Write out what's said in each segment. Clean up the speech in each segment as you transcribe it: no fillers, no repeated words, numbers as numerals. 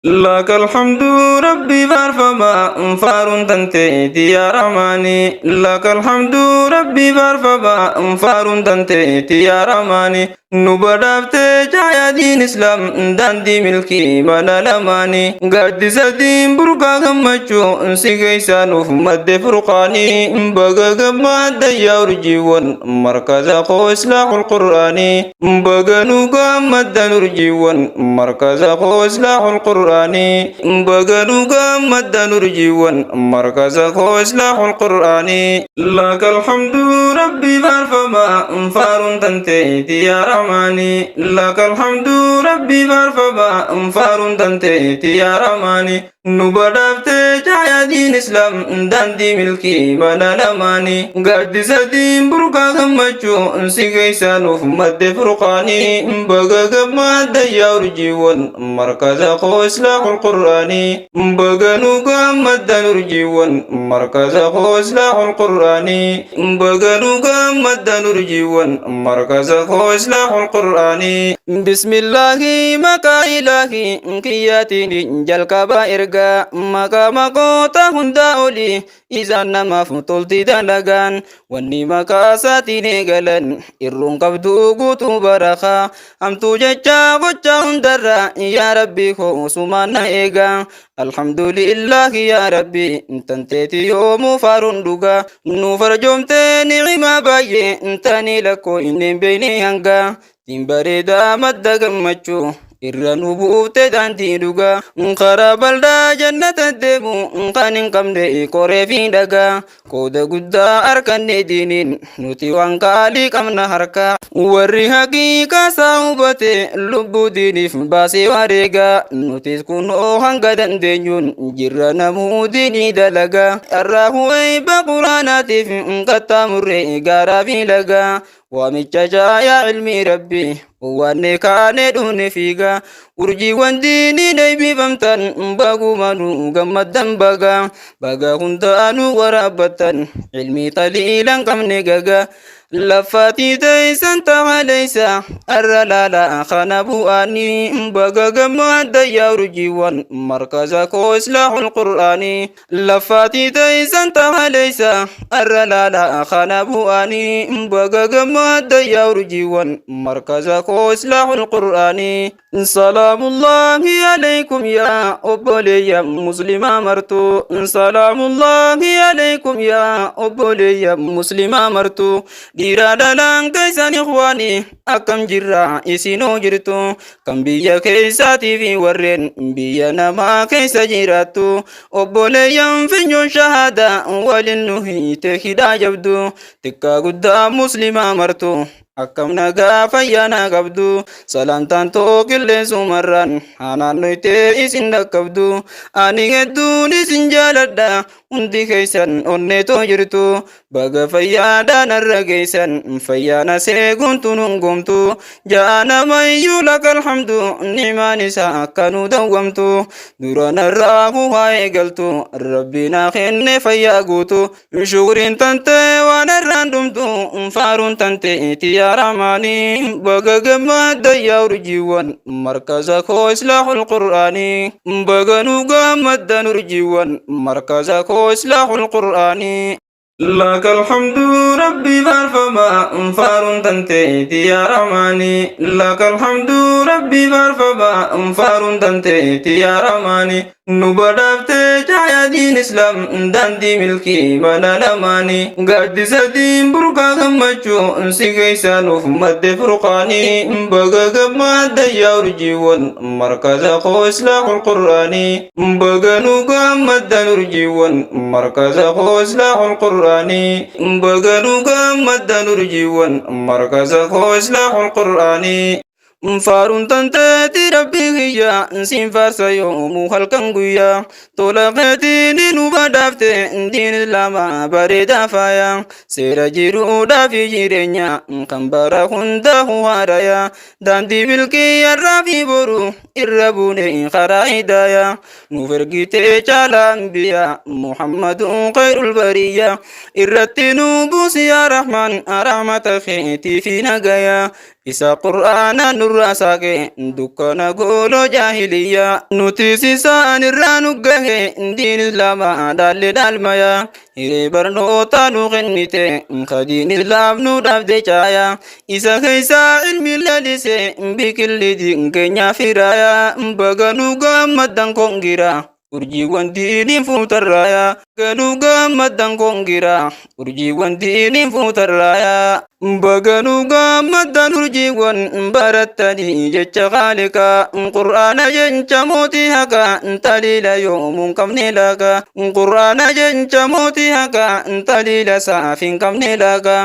لك الحمد ربي فارفما فار تنتهي يا رحماني. لك الحمد ربي فارفما فار تنتهي يا رحماني. نبدأت جاي دين إسلام داندي ملكي بنا لماني. قد سدين برقا غمجو سيغي سانوف مد فرقاني. بغا غمد يورجيون مركز أخو إصلاح القرآني. بغا نوغا مد نرجيون مركز أخو إصلاح القرآني. بغا نوغا مد نرجيون مركز أخو إصلاح القرآني. لك الحمد ربي فارفما فار تنتهي يا رحماني. لك الحمد ربي فارفما فار تنتهي يا رحماني. نبدأت جاي دين إسلام داندي ملكي بنا لماني. قد سدين برقا غمجو سيغي سانوف مد فرقاني. بغا غمد يورجيون مركز أخو إصلاح القرآني. بغا نوغا مد نرجيون مركز أخو إصلاح القرآني. بغا نوغا مد نرجيون مركز أخو إصلاح القرآني. بسم الله مكا إلهي كياتي نجل كبائر maka makota hunda oli izan nama futulti dalagan wanni maka satine galan irrun qabdu gutu baraka amtu jecha gocha hundarra ya rabbi ko sumana ega alhamdulillah ya rabbi intanteti yomu farun duga nu farjomte ni'ima baye intani lako inin beni hanga timbareda madda gammachu irranu buute daandii dhugaa karaa baldaa jannata deemu kan hin qabne koree fi dhagaa qooda guddaa harkanne diiniin nuti waan qaalii qabna harkaa warri haqiiqaa isaa hubate lubbuu diiniif baasee wareegaa nutis kunoo hanga dandeenyuun jirra namuu diinii dalagaa irraa huwayba quraanaatiif qaxxaamurree gaaraa fi lagaa waamicha jaayaa ilmi rabbii wanne kaane dhufne fiiga urjii wandiini deebifamtan bagumanu gammaddan baga hundaanu waraabbatan ilmi xaliilan qabne gaga laffatii teeysan ta'a leeysa arra laala kana bu'aanii baga gammadda yaa urjiiwwan markaza koo islaahul qur'aanii laffatii teeysan ta'a leeysa arra laala kana bu'aanii baga gammadda yaa urjiiwwan markaza koo islaahul qur'aanii salaamullaahi alaykum yaa obboleeyya muslimaa martu salaamullaahi alaykum yaa obboleeyya muslimaa martu dhiira dhalaan keessan ikhwaani akkam jirra isinoo jirtu kan biyya keessaatii fi warreen biyya namaa keessa jiraattu obboleeyyan finyoon shahaada waliin nu hiite hidhaa jabdu xiqqaa guddaa muslimaa martu akkam nagaa fayyaana qabdu salaamtaan too qilleensumarraan haanaannoytee isin dhaqqabdu ani hedduun isin jaaladha hundi keessan onneetoo jirtu baga fayyaadhaan arra geessan fayyaana seeguntu nungomtu jaanamayyuu lakal hamdu nimaan isaa akkanuu dawwamtu duranarraa huhaa eegaltu rabbinaa kenne fayyaa guutu shukriin tante waan irraan dhumtu faaruun tante itiyaa رحماني بغا مادة يا رجيوان مركز كو إصلاح القرآني بغا نوغا مادة نرجيوان مركز كو إصلاح القرآني لك الحمد ربي فارفما فار تنتهي يا رحماني لك الحمد ربي فارفما فار تنتهي يا رحماني نبدأت جاي دين إسلام داندي ملكي بنا لماني قد سدين برقا غمجو سيغي سانوف مد فرقاني بغا غمد يورجيون مركز أخو إصلاح القرآني بغا نوغا مد نرجيون مركز أخو إصلاح القرآني بغا نوغا مد نرجيون مركز أخو إصلاح القرآني فارون تنتهي ربي هي سين فارسا يوم خلقن غيا طلقتي نوبدافت دين لما بريدا فايا سيرجيرو دافي جيرنيا كمبارا هندا هواريا داندي ملكي الرافي برو الربوني خرايدايا نوفرغيتي چالان بيا محمد خير البرية الرتنو بوسي يا رحمن رحمة خيتي في نغايا isa qur'aana nurraa saaqe dukkana gooloo jaahiliyyaa nuti sisaan irraa nu gahe diin islaamaa dhaalle dhaalmaya hiree barnoota nu kennite kadiin islaam nu dhabde caaya isa keeysaa ilmi lalise biqilli diin keenya firaaya baga nu gammaddan kongira urjiiwwan diiniin fuutarraaya ganuu gammaddan kongira urjiiwwan diiniin fuutarraaya baganuu gammaddan urjiiwwan barattanii jecha khaalika qur'aana jecha mootii haka taliila yoomuun qabne laaka qur'aana jecha mootii haka taliila saafin qabne laaka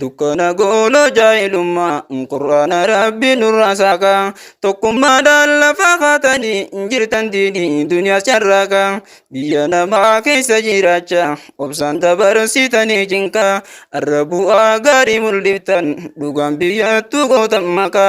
dukkana gooloo jaahilummaa qur'aana rabbi nurraa saaka tokkummaadhaan lafa kaatanii jirtan diinii duniyaas carraaka biyya namaa keessa jiraacha obsaan dabarsitanii jinka arra bu'aa gaarii mul'iftan dhugaan biyyattuu gootan maka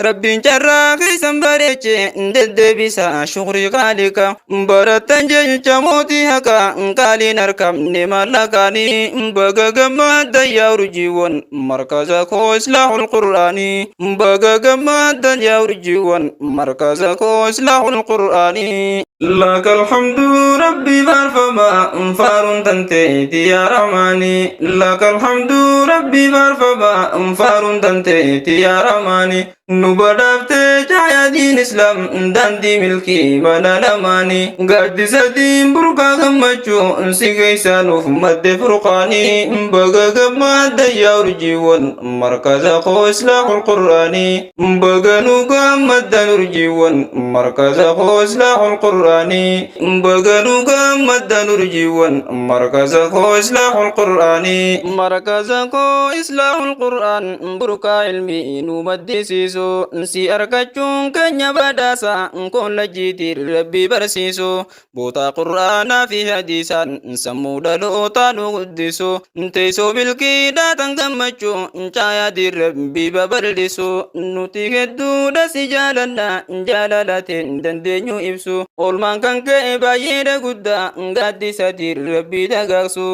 rabbiin carraa keessan bareeche deddeebisa shukrii khaalika barattan jecha mootii haka qaaliin harkamne mallaqaanii baga gammaddan yaa urjiiwwan markaza koo islaahul qur'aanii baga gammaddan yaa urjiiwwan markaza koo islaahul qur'aanii لك الحمد ربي فارفما فار تنتهي يا رحماني لك الحمد ربي فارفما فار تنتهي يا رحماني نبدأت جايا دين إسلام داندي ملكي بنا لماني قد سدين بركا غمجو سيكي سانوف مد فرقاني بغا غمد يا رجيوان مركز خو إصلاح القرآني بغا نوغا مد نرجيوان مركز خو إصلاح القرآني بغا نوغا مد نرجيوان مركز خو إصلاح القرآني مركز خو إصلاح القرآن بركا علمي نمد سيسو si argachuun keenya badhaasa kolla jiitir rabbi barsiisu boota qur'aanaa fi hadiisaan sammuu dhaloota nu guddisu teessoo bilkiidhaatan gammachuu caayatiin rabbi babal'isu nuti hedduudha si jaalanna jaalalateen dandeenyu ibsu oolmaan kan ka'e baay'eedha guddaa gaaddisatiin rabbi dagaagsu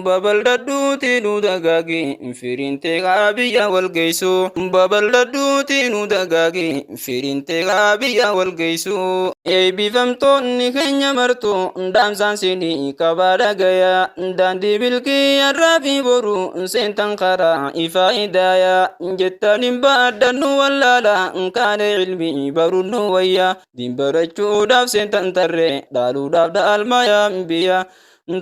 babaldadhuuti nu dagaagi firiin teeqaa biyya walgeessu babaldadhuuti nu dagaagi firiin teeqaa biyya walgeessu eebbifamtoonni keenya martu dhaamsaan sinii qabaa dhagaya daandii bilkii har'aa fi boru seentan karaa ifaa hidaaya jettan hin baaddannu wallaala kaane ilmi barunnu wayya diin barachuudhaaf seentan tarree dhaaluudhaaf dhaalmayaa biyya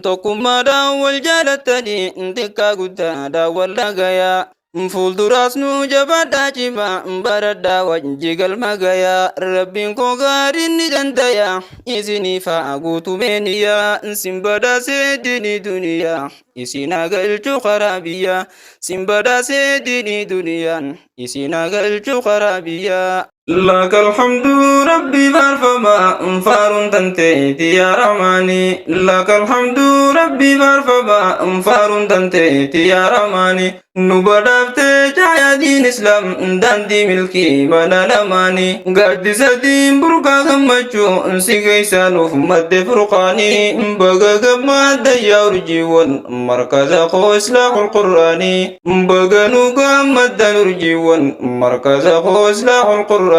tokkummaadhaan wal jaalattanii xiqqaa guddaadhaan wal dhagayaa fuulduraas nu jabaadhaa cimaa baradhaa wajji galma gayaa rabbiin koo gaariin ni dandaya isiniif haa guutumeeniyaa sin badhaasee diinii duniyaa isin haa galchuu karaa biyyaa sin badhaasee diinii duniyaan isin haa galchuu karaa biyyaa لك الحمد ربي فارفما فار تنتهي يا رحماني لك الحمد ربي فارفما فار تنتهي يا رحماني نبدأت جايا دين إسلام داندي ملكي بنا لماني قد سدين بركا غمجو سيكي سانوف مد فرقاني بغا غمد يا رجيوان مركز خو إصلاح القرآني بغا نوغا مد نرجيوان مركز خو إصلاح القرآني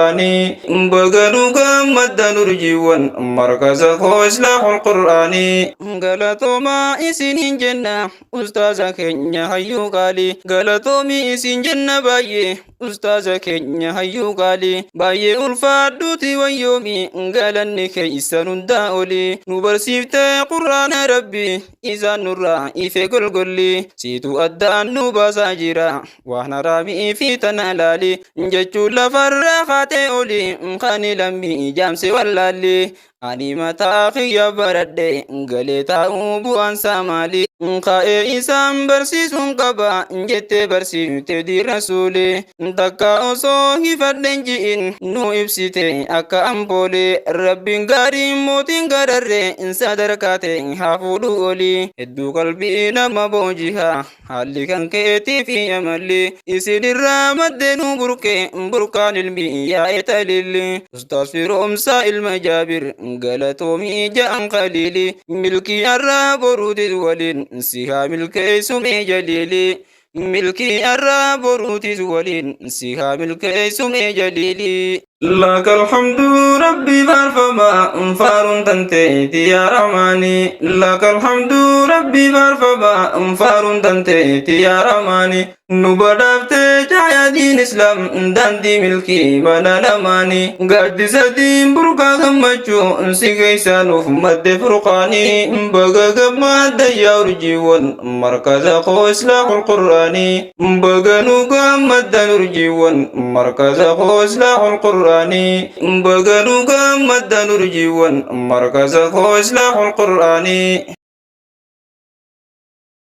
بغنوغا مد نرجيوان مركز خو إصلاح القرآني غلطوما إسنين جنة أستاذ كينيا هيو غالي غلطومي إسن جنة بايه أستاذ كينيا هيو غالي بايه الفادوتي ويومي غالني كيسان داولي نبرسيفت قرآن ربي إذا نرى إفي قلقلي سيتو أدان نباسا جرا وانا رامي في تنالالي ججو لفرخات oli khani lammi jamse wallali ani mata khiya baradde gale ta'u bu'an samali khae isam barsiisun qaba jette barsiifte di rasuli takka oso hifadden ji'in nu ibsite akka ampole rabbin gaarii mootiin gararre sadarkate hafuudhu oli hedduu qalbii nama boojiha haalli kan keetii fi amalli isinirraa maddenu burkaan ilmi yaa'eta lilli ustaasfiroomsa ilma jaabir galatoomii ja'an qaliili milkii har'aa boruuti waliin sihaa milkeessumee jaliili ملكي الرابروتيز ولين سيها ملكي سمي جليلي لك الحمد ربي فارفما انفار تنتهي يا رماني لك الحمد ربي فارفما انفار تنتهي يا رماني نبدأت جاي دين إسلام داندي ملكي بنا لماني قد سدين بركا غمجو سيغي سانوف مد فرقاني بغا غما ديار جيوان مركز أخو إصلاح القرآني بغا نوغا مد نرجيوان مركز أخو إصلاح القرآني بغا نوغا مد نرجيوان مركز أخو إصلاح القرآني